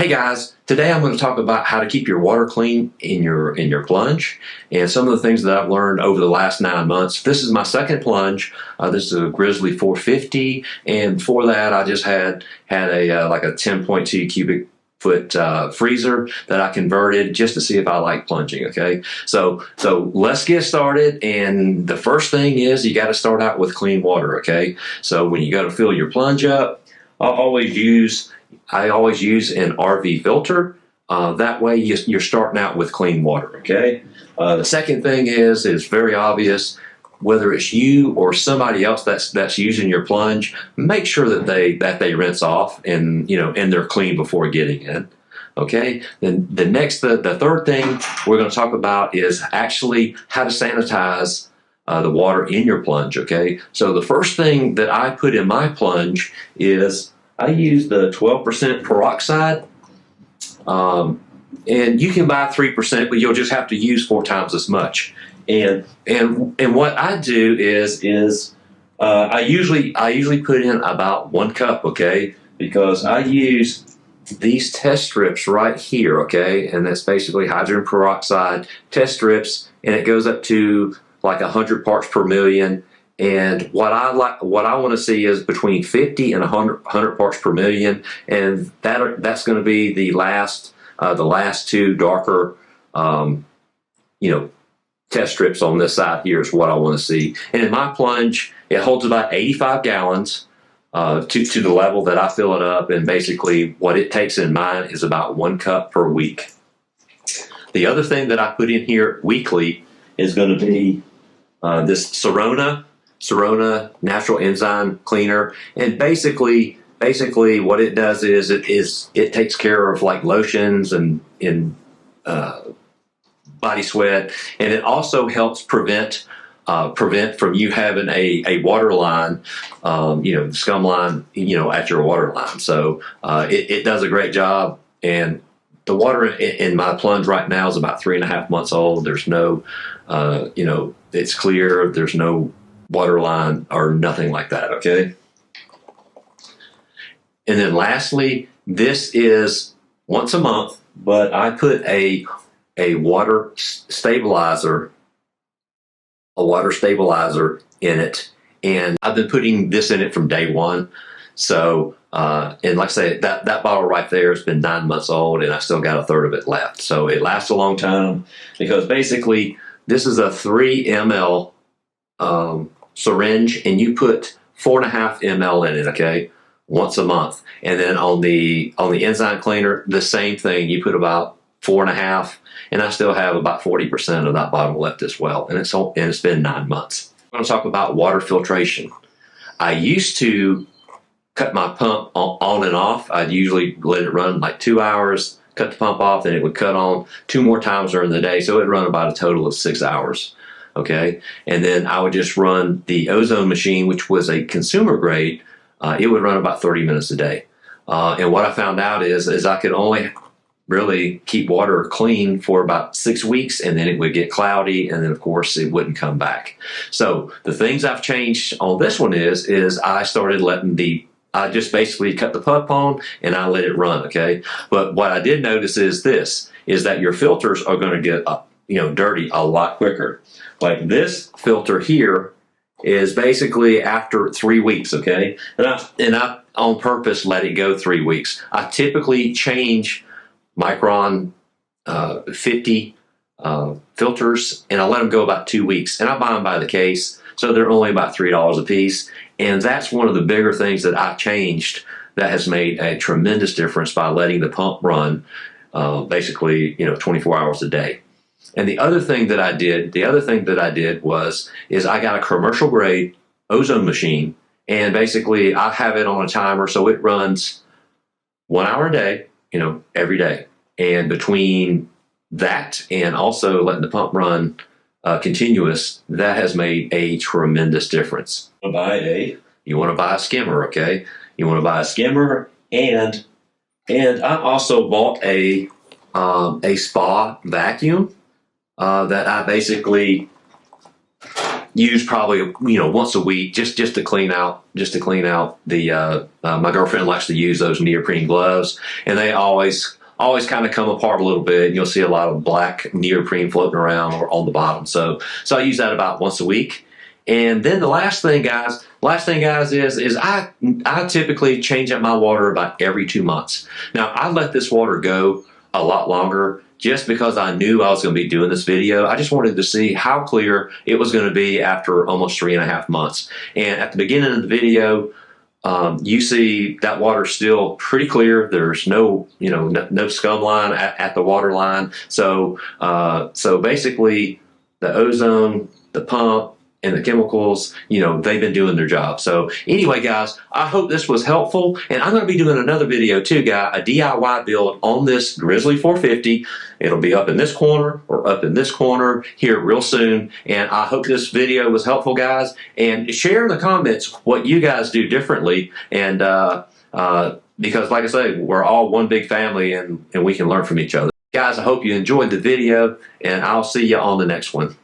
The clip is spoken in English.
Hey guys, today I'm going to talk about how to keep your water clean in your plunge and some of the things that I've learned over the last 9 months. This is my second plunge. This is a Grizzly 450, and before that I just had a like a 10.2 cubic foot freezer that I converted just to see if I like plunging. Okay, so let's get started. And the first thing is you got to start out with clean water. Okay, so when you go to fill your plunge up, I always use an RV filter. That way you're starting out with clean water. Okay. The second thing is very obvious. Whether it's you or somebody else that's using your plunge, make sure that they rinse off and they're clean before getting in. Okay. Then the third thing we're going to talk about is actually how to sanitize the water in your plunge. Okay. So the first thing that I put in my plunge is I use the 12% peroxide. And you can buy 3%, but you'll just have to use 4 times as much. And what I do is I usually put in about 1 cup, okay? Because I use these test strips right here, okay? And that's basically hydrogen peroxide test strips, and it goes up to like 100 parts per million. And what I want to see is between 50 and 100 parts per million, and that's going to be the last 2 darker, test strips on this side here is what I want to see. And in my plunge, it holds about 85 gallons to the level that I fill it up. And basically, what it takes in mine is about 1 cup per week. The other thing that I put in here weekly is going to be this Sorona natural enzyme cleaner. And basically what it does is it takes care of like lotions and body sweat, and it also helps prevent from you having a water line, scum line, at your water line. So it does a great job. And the water in my plunge right now is about 3.5 months old. There's no, it's clear. There's no water line or nothing like that. Okay. And then lastly, this is once a month, but I put a water stabilizer in it, and I've been putting this in it from day one. So and like I say, that bottle right there has been 9 months old, and I still got 1/3 of it left. So it lasts a long time, because basically this is a 3 ml syringe, and you put 4.5 ml in it, okay, once a month. And then on the enzyme cleaner, the same thing. You put about 4.5, and I still have about 40% of that bottle left as well. And it's been 9 months. I'm going to talk about water filtration. I used to cut my pump on and off. I'd usually let it run like 2 hours, cut the pump off, and it would cut on 2 more times during the day. So it'd run about a total of 6 hours. Okay. And then I would just run the Ozone machine, which was a consumer grade. It would run about 30 minutes a day. And what I found out is I could only really keep water clean for about 6 weeks, and then it would get cloudy, and then of course it wouldn't come back. So the things I've changed on this one is I started I just basically cut the pump on and I let it run. Okay. But what I did notice is that your filters are going to get dirty a lot quicker. Like this filter here is basically after 3 weeks. Okay. And I on purpose let it go 3 weeks. I typically change Micron 50 filters, and I let them go about 2 weeks, and I buy them by the case, so they're only about $3 a piece. And that's one of the bigger things that I've changed that has made a tremendous difference by letting the pump run basically 24 hours a day. And the other thing that I did was I got a commercial grade Ozone machine, and basically I have it on a timer, so it runs 1 hour a day, every day. And between that and also letting the pump run continuous, that has made a tremendous difference. You want to buy a skimmer, okay? You want to buy a skimmer, and I also bought a spa vacuum that I basically use probably once a week just to clean out the my girlfriend likes to use those neoprene gloves, and they always kind of come apart a little bit, and you'll see a lot of black neoprene floating around or on the bottom. So I use that about once a week. And then the last thing, guys, is I typically change up my water about every 2 months. Now, I let this water go a lot longer just because I knew I was going to be doing this video. I just wanted to see how clear it was going to be after almost 3.5 months. And at the beginning of the video, you see that water's still pretty clear. There's no scum line at the water line. So basically, the ozone, the pump, and the chemicals, they've been doing their job. So anyway, guys, I hope this was helpful. And I'm going to be doing another video too, a DIY build on this Grizzly 450. It'll be up in this corner or up in this corner here real soon. And I hope this video was helpful, guys. And share in the comments what you guys do differently. And because, like I say, we're all one big family, and we can learn from each other. Guys, I hope you enjoyed the video, and I'll see you on the next one.